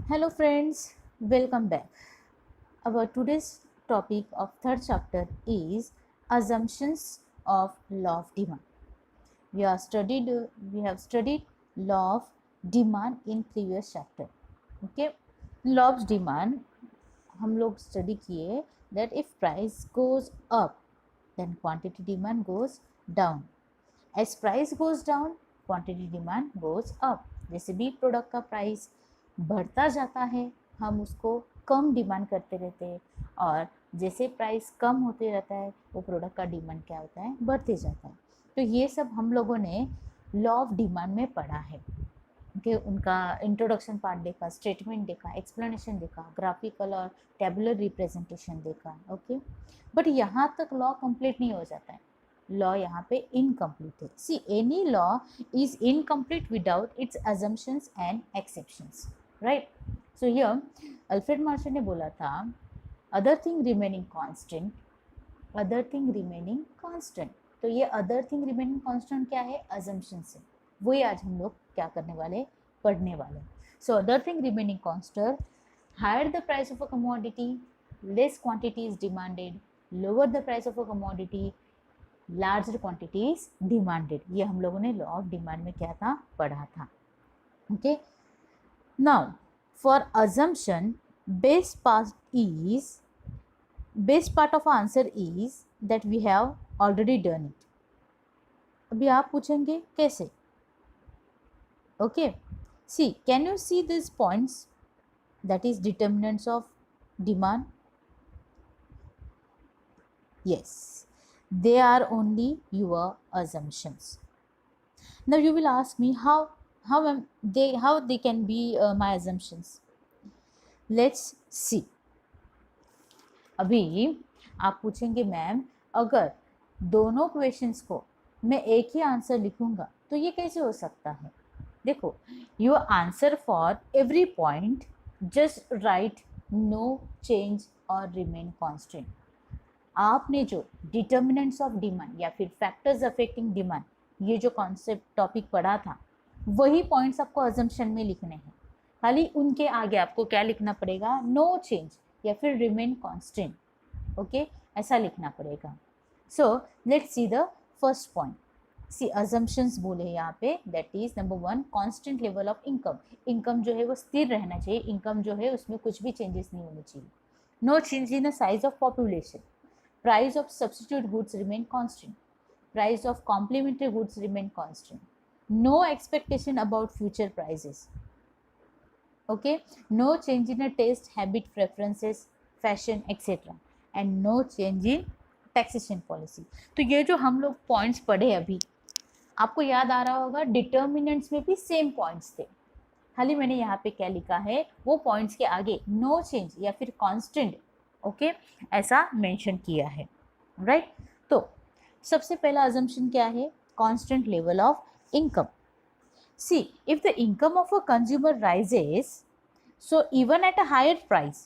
Hello friends, welcome back. Our today's topic of third chapter is assumptions of law of demand. We have studied law of demand in previous chapter. Okay, law of demand हम लोग study किए that if price goes up then quantity demand goes down. As price goes down quantity demand goes up. जैसे भी product का price बढ़ता जाता है हम उसको कम डिमांड करते रहते हैं और जैसे प्राइस कम होते रहता है वो प्रोडक्ट का डिमांड क्या होता है बढ़ते जाता है। तो ये सब हम लोगों ने लॉ ऑफ डिमांड में पढ़ा है कि उनका इंट्रोडक्शन पार्ट देखा, स्टेटमेंट देखा, एक्सप्लेनेशन देखा, ग्राफिकल और टेबुलर रिप्रेजेंटेशन देखा। ओके, बट यहाँ तक लॉ कंप्लीट नहीं हो जाता है, लॉ यहाँ पे इनकम्प्लीट है। See any law is incomplete without its assumptions and exceptions, right. So here Alfred Marshall ने बोला था other thing remaining constant, other thing remaining constant. तो ये अदर थिंग रिमेनिंग कांस्टेंट क्या है? अजम्पशंस है। वही आज हम लोग क्या करने वाले, पढ़ने वाले। So other thing remaining constant, higher the price of a commodity less quantity is demanded, lower the price of a commodity larger quantity is demanded. ये हम लोगों ने लॉ ऑफ डिमांड में क्या था, पढ़ा था। Okay, now for assumption best part of answer is that we have already done it. अभी आप पूछेंगे कैसे? Okay, see can you see this points that is determinants of demand? Yes, they are only your assumptions. Now you will ask me how they can be my assumptions. Let's see. अभी आप पूछेंगे ma'am अगर दोनों questions को मैं एक ही answer लिखूंगा तो ये कैसे हो सकता है? देखो, your answer for every point just right no change और रिमेन कांस्टेंट। आपने जो डिटर्मिनेंट्स ऑफ डिमांड या फिर फैक्टर्स अफेक्टिंग डिमांड ये जो कॉन्सेप्ट टॉपिक पढ़ा था वही पॉइंट्स आपको अजम्पशन में लिखने हैं। खाली उनके आगे आपको क्या लिखना पड़ेगा? नो चेंज या फिर रिमेन कांस्टेंट। ओके, ऐसा लिखना पड़ेगा। So let's see the first point. See assumptions बोले यहाँ पे, that is number 1 constant level of income. Income जो है वो स्थिर रहना चाहिए, इनकम जो है उसमें कुछ भी चेंजेस नहीं होने चाहिए। No change in the size of population, price of substitute goods remain constant, price of complementary goods remain constant, no expectation about future prices. Okay, no change in a taste, habit, preferences, fashion etcetera, and no change in taxation policy. तो ये जो हम लोग points पढ़े अभी, आपको याद आ रहा होगा डिटर्मिनेंट्स में भी सेम पॉइंट्स थे, खाली मैंने यहाँ पे क्या लिखा है वो पॉइंट्स के आगे नो चेंज या फिर कांस्टेंट ओके ऐसा मेंशन किया है, राइट। तो सबसे पहला अजम्पशन क्या है? Constant level of income. See if the income of a consumer rises so even at a higher price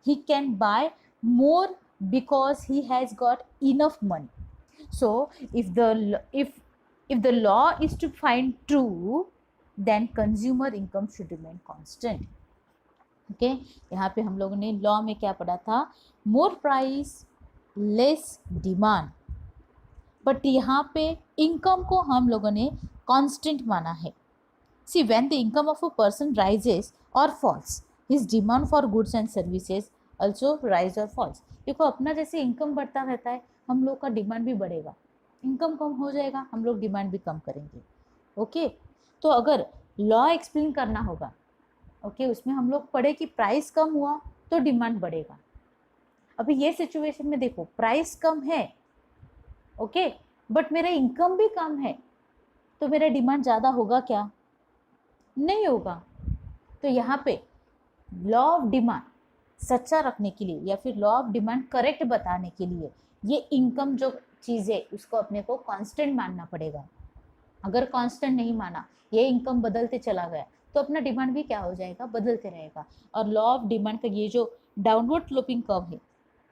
he can buy more because he has got enough money. So if the law is to find true then consumer income should remain constant. okay, यहाँ पे हम लोगों ने law में क्या पढ़ा था? मोर price less demand, but यहाँ पे इनकम को हम लोगों ने कांस्टेंट माना है। See, when the income of a person rises or falls, his demand for goods and services also rise or falls. देखो, अपना जैसे इनकम बढ़ता रहता है हम लोग का डिमांड भी बढ़ेगा, इनकम कम हो जाएगा हम लोग डिमांड भी कम करेंगे। ओके, तो अगर लॉ एक्सप्लेन करना होगा ओके उसमें हम लोग पढ़े कि प्राइस कम हुआ तो डिमांड बढ़ेगा। अभी ये सिचुएशन में देखो प्राइस कम है ओके बट मेरा इनकम भी कम है तो मेरा डिमांड ज़्यादा होगा क्या? नहीं होगा। तो यहाँ पे लॉ ऑफ डिमांड सच्चा रखने के लिए या फिर लॉ ऑफ डिमांड करेक्ट बताने के लिए ये इनकम जो चीज़ है उसको अपने को कांस्टेंट मानना पड़ेगा। अगर कांस्टेंट नहीं माना, ये इनकम बदलते चला गया तो अपना डिमांड भी क्या हो जाएगा? बदलते रहेगा। और लॉ ऑफ डिमांड का ये जो डाउनवर्ड स्लोपिंग कर्व है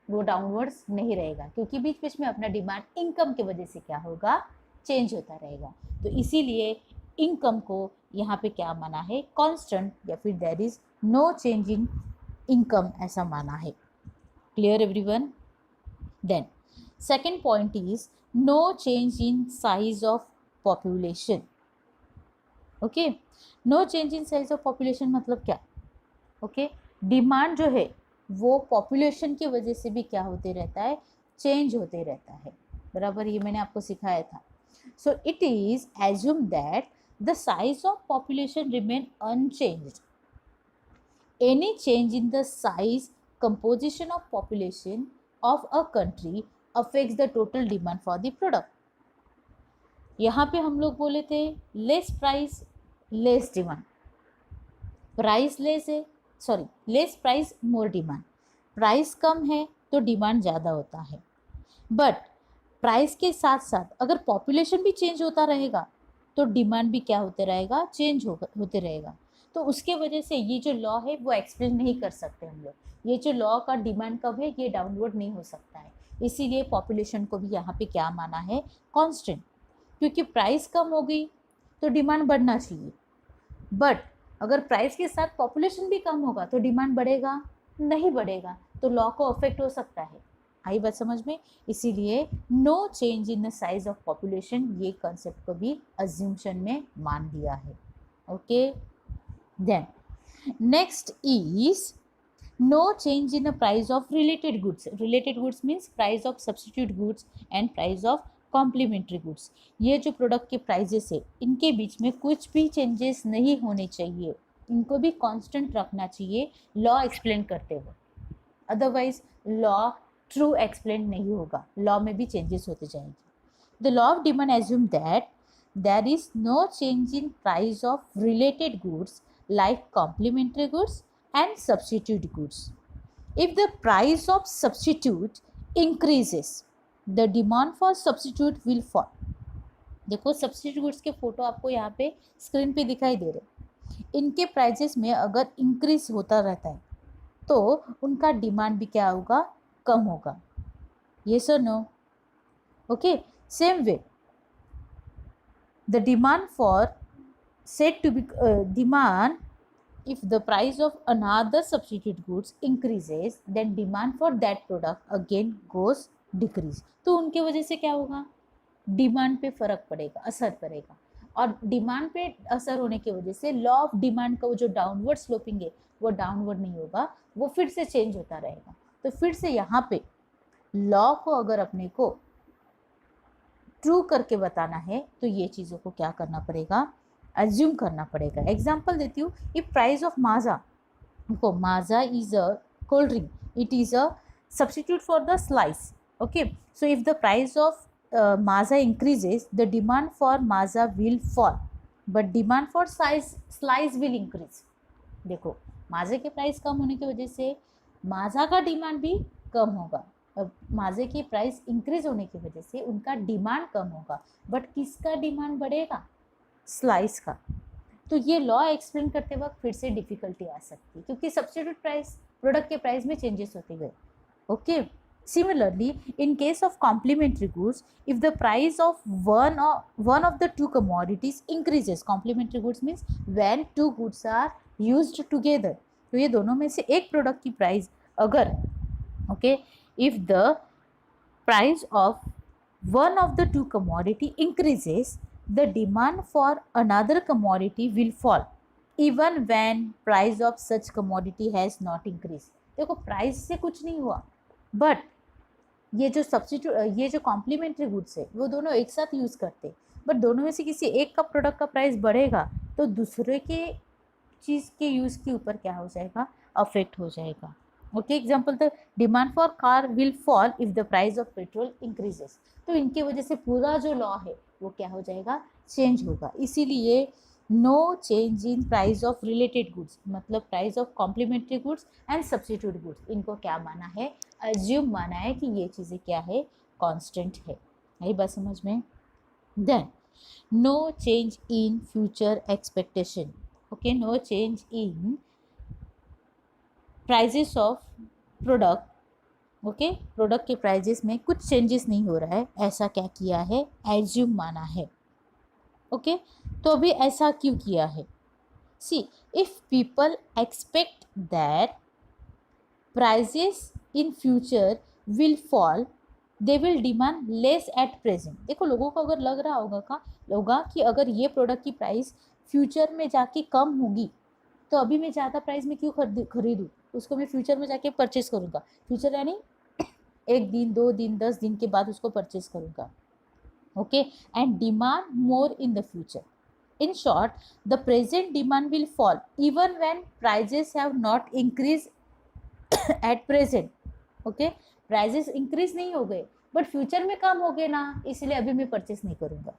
वो डाउनवर्ड्स नहीं रहेगा क्योंकि बीच बीच में अपना डिमांड इनकम की वजह से क्या होगा? चेंज होता रहेगा। तो इसीलिए इनकम को यहाँ पे क्या माना है, कांस्टेंट, या फिर there is no change in income ऐसा माना है। Clear everyone? Then second point is no change in size of population. Okay, no change in size of population मतलब क्या? ओके, डिमांड जो है वो पॉपुलेशन की वजह से भी क्या होते रहता है, चेंज होते रहता है, बराबर, ये मैंने आपको सिखाया था। So it is assume that the size of population remain unchanged. Any change in the size composition of population of a country affects the total demand for the product. यहाँ पे हम लोग बोले थे less price less demand, price less है, sorry less price more demand, price कम है तो डिमांड ज़्यादा होता है। बट प्राइस के साथ साथ अगर पॉपुलेशन भी चेंज होता रहेगा तो डिमांड भी क्या होते रहेगा, चेंज होते रहेगा। तो उसके वजह से ये जो लॉ है वो एक्सप्लेन नहीं कर सकते हम लोग। ये जो लॉ का डिमांड कब है, ये डाउनवर्ड नहीं हो सकता है। इसीलिए पॉपुलेशन को भी यहाँ पे क्या माना है, कांस्टेंट, क्योंकि प्राइस कम हो गई तो डिमांड बढ़ना चाहिए। बट अगर प्राइस के साथ पॉपुलेशन भी कम होगा तो डिमांड बढ़ेगा, नहीं बढ़ेगा, तो लॉ को अफेक्ट हो सकता है। आई बात समझ में? इसीलिए no change in the size of population ये कॉन्सेप्ट को भी अज्यूम्शन में मान दिया है। Okay, then next is no change in the price of related goods. Related goods means price of substitute goods and price of complementary goods. ये जो product के प्राइजेस है इनके बीच में कुछ भी चेंजेस नहीं होने चाहिए, इनको भी कांस्टेंट रखना चाहिए लॉ एक्सप्लेन करते हुए, अदरवाइज लॉ ट्रू एक्सप्लेन नहीं होगा, लॉ में भी चेंजेस होते जाएंगे। The law of demand assume that there is no change in price of related goods like complementary goods and substitute goods. If the price of substitute increases, the demand for substitute will fall. देखो substitute goods के photo आपको यहाँ पे screen पे दिखाई दे रहे। इनके prices में अगर इंक्रीज होता रहता है तो उनका डिमांड भी क्या होगा, कम होगा। यस और no? Okay, same way the demand for said to be demand, if the price of another substitute goods increases then demand for that product again goes decrease। तो उनके वजह से क्या होगा, डिमांड पे फर्क पड़ेगा, असर पड़ेगा, और डिमांड पे असर होने की वजह से लॉ ऑफ डिमांड का वो जो डाउनवर्ड स्लोपिंग है वो डाउनवर्ड नहीं होगा, वो फिर से चेंज होता रहेगा। तो फिर से यहाँ पे लॉ को अगर अपने को ट्रू करके बताना है तो ये चीज़ों को क्या करना पड़ेगा, अज्यूम करना पड़ेगा। एग्जाम्पल देती हूँ, इफ प्राइस ऑफ माजा, देखो Maaza is a cold drink, it is a substitute for the Slice. Okay, so if the price of Maaza increases the demand for Maaza will fall but demand for Slice will increase. देखो माजे के price कम होने की वजह से माजा का demand भी कम होगा, माजे की प्राइस इंक्रीज होने की वजह से उनका डिमांड कम होगा, बट किसका डिमांड बढ़ेगा, स्लाइस का। तो ये लॉ एक्सप्लेन करते वक्त फिर से डिफिकल्टी आ सकती है क्योंकि सब्स्टिट्यूट प्राइस प्रोडक्ट के प्राइस में चेंजेस होते गए। Okay, similarly in case of complementary goods, if the price of one of the two commodities increases, complementary goods means when two goods are used together, तो ये दोनों में से एक प्रोडक्ट की प्राइस अगर, okay, if the price of one of the to commodity increases the demand for another commodity will fall even when price of such commodity has not increased। देखो price से कुछ नहीं हुआ, बट ये जो substitute, ये जो कॉम्प्लीमेंट्री गुड्स है वो दोनों एक साथ यूज़ करते, बट दोनों में से किसी एक का प्रोडक्ट का प्राइस बढ़ेगा तो दूसरे के चीज़ के यूज़ के ऊपर क्या हो जाएगा, अफेक्ट हो जाएगा। Okay, example the demand for car will fall if the price of petrol increases. तो इनकी वजह से पूरा जो लॉ है वो क्या हो जाएगा, चेंज होगा। इसीलिए no change in price of related goods मतलब price of complementary goods and substitute goods, इनको क्या माना है, अज्यूम माना है कि ये चीज़ें क्या है, कांस्टेंट है। यही बात समझ में? Then no change in future expectation. Okay, no change in prices of product. Okay, product के प्राइजेस में कुछ चेंजेस नहीं हो रहा है, ऐसा क्या किया है, एज्यूम माना है। ओके, तो अभी ऐसा क्यों किया है? See, if people expect that prices in future will fall, they will demand less at present. देखो, लोगों को अगर लग रहा होगा कि अगर ये प्रोडक्ट की प्राइस फ्यूचर में जाके कम होगी तो अभी मैं ज़्यादा प्राइस में क्यों खरीदूँ, उसको मैं फ्यूचर में जाके परचेस करूँगा। फ्यूचर यानी 1 दिन 2 दिन 10 दिन के बाद उसको परचेस करूँगा। Okay, and demand more in the future. In short, the present demand will fall even when prices have not increased at present. Okay, prices increase नहीं हो गए बट फ्यूचर में कम हो गए ना, इसलिए अभी मैं परचेस नहीं करूँगा।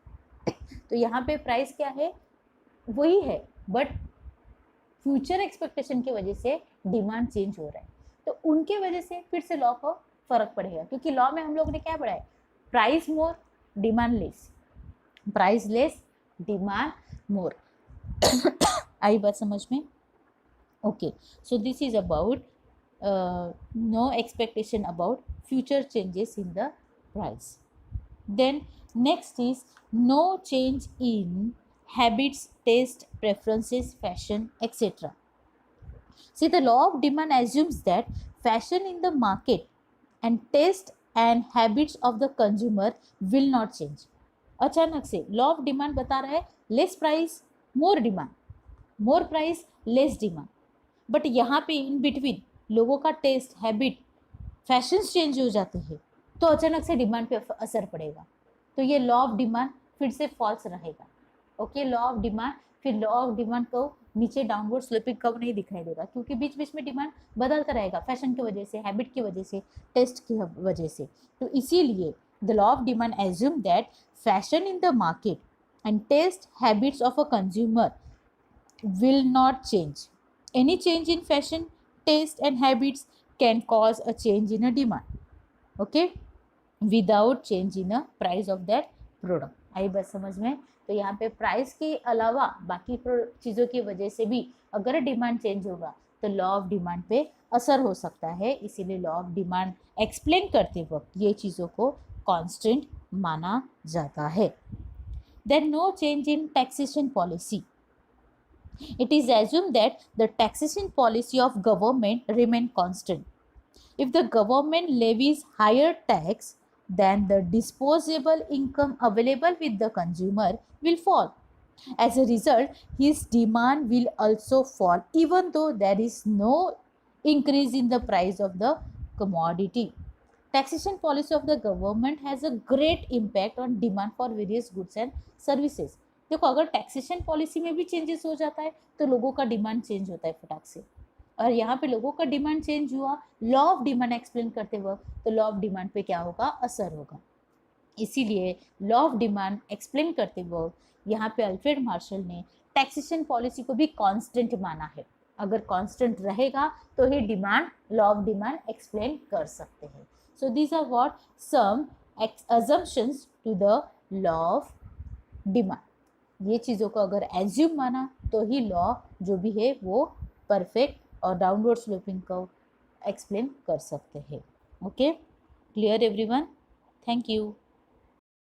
तो यहाँ पे प्राइस क्या है, वही है, बट फ्यूचर एक्सपेक्टेशन की वजह से डिमांड चेंज हो रहा है, तो उनके वजह से फिर से लॉ को फर्क पड़ेगा, क्योंकि लॉ में हम लोग ने क्या पढ़ा है, price more demand less, price less demand more. आई बात समझ में? Okay, so this is about no expectation about future changes in the price. Then next is no change in habits, taste, preferences, fashion, etc. See, the law of demand assumes that fashion in the market and taste and habits of the consumer will not change. अचानक से law of demand बता रहा है less price more demand, more price less demand, but यहाँ पे in between लोगों का test, habit, fashions change हो जाते हैं, तो अचानक से डिमांड पे असर पड़ेगा, तो ये लॉ ऑफ डिमांड फिर से फॉल्स रहेगा। ओके, लॉ ऑफ डिमांड, फिर लॉ ऑफ डिमांड को नीचे डाउनवर्ड स्लोपिंग कब नहीं दिखाई देगा, क्योंकि बीच बीच में डिमांड बदलता रहेगा, फैशन की वजह से, हैबिट की वजह से, टेस्ट की वजह से। तो इसीलिए the law of demand assume that fashion in the market and taste habits of a consumer will not change. Any change in fashion, taste and habits can cause a change in a demand. Okay, without change in a price of that product. आई बात समझ में? तो यहाँ पे price के अलावा बाकी चीज़ों की वजह से भी अगर डिमांड चेंज होगा तो लॉ ऑफ डिमांड पे असर हो सकता है, इसीलिए लॉ ऑफ डिमांड एक्सप्लेन करते वक्त ये चीज़ों को कांस्टेंट माना जाता है। Then no change in taxation policy. It is assumed that the taxation policy of government remain constant. If the government levies higher tax, then the disposable income available with the consumer will fall. As a result, his demand will also fall even though there is no increase in the price of the commodity. Taxation policy of the government has a great impact on demand for various goods and services. देखो, अगर taxation policy में भी changes हो जाता है तो लोगों का डिमांड चेंज होता है फटाक से, और यहाँ पे लोगों का डिमांड चेंज हुआ लॉ ऑफ डिमांड एक्सप्लेन करते वक्त, तो लॉ ऑफ डिमांड पे क्या होगा, असर होगा। इसीलिए लॉ ऑफ डिमांड एक्सप्लेन करते वक्त यहाँ पे अल्फ्रेड मार्शल ने टैक्सेशन पॉलिसी को भी कांस्टेंट माना है। अगर कांस्टेंट रहेगा तो ही demand, law of demand explain कर सकते हैं। So these are what some assumptions to the law of demand. ये चीज़ों को अगर एज्यूम माना तो ही लॉ जो भी है वो परफेक्ट और डाउनवर्ड स्लोपिंग को एक्सप्लेन कर सकते हैं। Okay, clear everyone? Thank you.